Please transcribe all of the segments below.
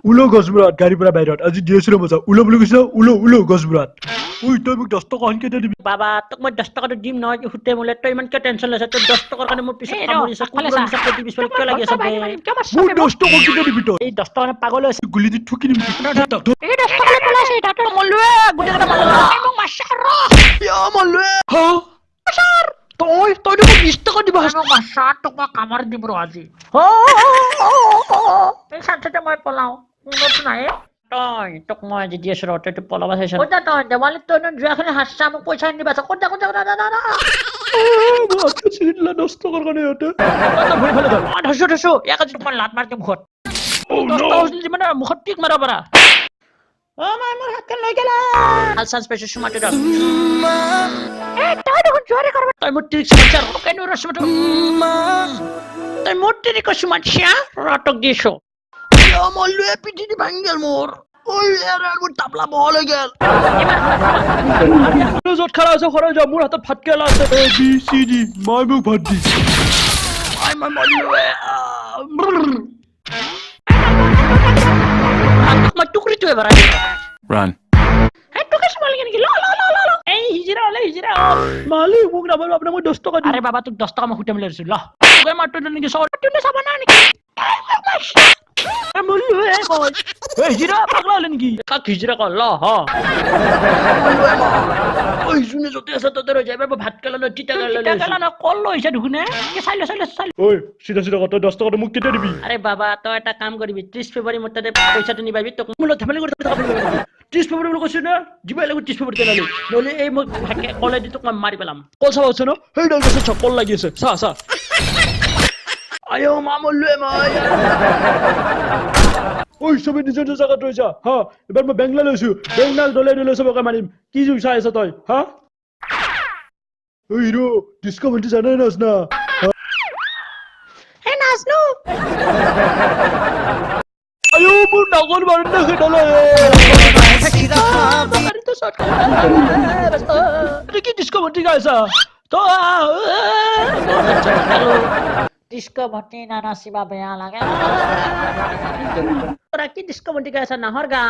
উলো গছবোৰত গাড়ীৰ পৰা বাহিৰত আজি দি আছো মজা উলো বুলি কৈছ উলো গছবোৰত উই তই মোক 10 টকা কেতিয়া দিবি বাবা তোক মই 10 টকাটো দিম নহয় হুতে মোলে তই ইমান কিয় টেনচন লৈছ তই 10 টকাৰ কাৰণে মোৰ পিছত কামুৰিছ কুকুৰৰ নিচিনা পেটি পিছফালে কিয় লাগি আছে বে মোৰ 10 টকা কেতিয়া দিবি তই এই 10 টকা পাগল হৈছে গুলি দি ঠুকি দিম এই 10 টকালে পলাইছে তাতে মলুৱে গুটি এটা মাৰলা এই মোক মাছাৰ ইয়া মলুৱে হা মাছাৰ তই মোক 20 টকা দিবা মোক মাছাৰ তোক মই কামাৰ দিব ৰ আজি এই সাথে মই পলাও কোনত নাই তই তোক মই আজি দি আছো ৰ তই পলাবা চাইছ ক'ত তই দেৱালীত তই যোৱাখানে হাসা মোক পইচা নিবা ক'ত যা চিৰিলা 10 টকাৰ কাৰণে হতে ভৰি ফালে ধৰ ধৰছো এক আজি তোমাৰ লাত মাৰ দিম মুখত 10 টকা উছলি মানে মুখত টিক মাৰা পাৰা মই মোৰ হাতখন লৈ গেলা হালসান স্পেশাল সুমাটো দৰ তই দেখোন জোৰে কৰবা তই মোৰ টিক সমাচাৰ কেন ৰসমটো তই মোৰ টিক সমাচাৰ ৰটক দিছো ইয়া মলুৱে পিঠি দি ভাঙি গেল মোৰ ওই ইয়াৰ মোৰ তাবলা বহল হৈ গেল যত খালা আছে খৰা যা মোৰ হাতত ভাত কেলা আছে এ বি সি ডি মই মোক ভাত দি মই মলুৱে মই টুকৰি তুই ভৰা Run. এই টুকৰি সমাল কি ল এই হিজৰা মালিক মোক নামাৰো আপোনাক মই 10 টকা দিম আরে বাবা তোক 10 টাকা মই হুটে মিলে দিছো ল তোকে মারটো নেকি সর তুমি চাবা না নেকি মলুৱে কই এই হিজৰা পাগলা হলে নেকি কাক হিজৰা কল ল হ ওই শুনে যতে আছে ততে রয়ে যাবে ভাত কেলা ন টিটা টাকা না কল লইছে দেখুনে কি চাইলে ওই সিধা কথা 10 টাকা মোক কেটে দিবি আরে বাবা তই এটা কাম কৰিবি 30 ফেব্ৰুৱাৰী মতে পইচাটো নিবাবি তোক মোলে ধেমালি কৰি কথা বলবি 30 ফেব্ৰুৱাৰী বুলি কৈছ না জিবাই লাগু 30 ফেব্ৰুৱাৰী কেলা নহলে এই মোক কলে দি তোক মই মাৰি পেলাম কল চাও আছে ন হেই ডাল গছে চকল লাগি আছে চা আয়ো মামলুৱে মায়া ওই সবে নিজৰ জায়গাত ৰৈ যা হা এবাৰ মই বেংলা লৈছো বেংলাল দলে সবকে মাৰিম কি চাই আছ তই হা ওই ৰো ডিস্কো ভন্টি জানাই নাছ না হে নাজনো আয়ো মোৰ নগৰ মাৰন না খেডালে বাবারে তো শর্ট কি ডিস্কো ভন্টি গাইছা তো ডিস্কো ভটি না নাচিবা বেয়া লাগে তোরা কি ডিস্কো ভটি গাইছা নাহর গা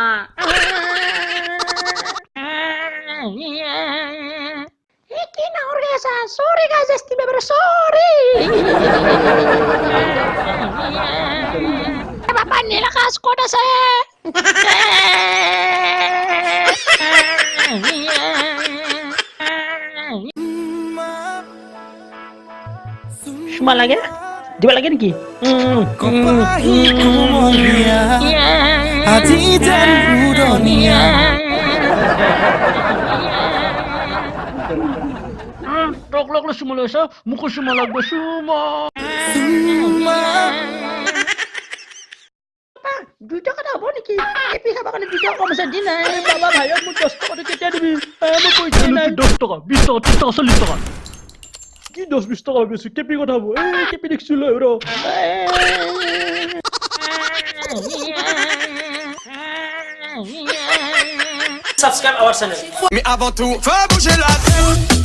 কি নাহর গাইছা সরি গাইছ এসতি বেবরে সরি বাবা নীলা কাজ কোট আছে সুমা লাগে দিবা লাগে নেকি টক সুমা লৈছ মুখ সুমা লাগবে সুমা 2 টাকা হব নেকি এপি খাবা কাৰণে 2 টাকা কম আছে দিন বাবা ভাইক মোক 10 টাকা কেতিয়া দিবি মই পইচা নাই 10 টাকা 20 টাকা 30 টাকা 40 টাকা কি 10-20 টাকা বেশি কেপি কথা হবো কেপি দেখছিল रो subscribe our channel Mais avant tout, faut bouger la tête.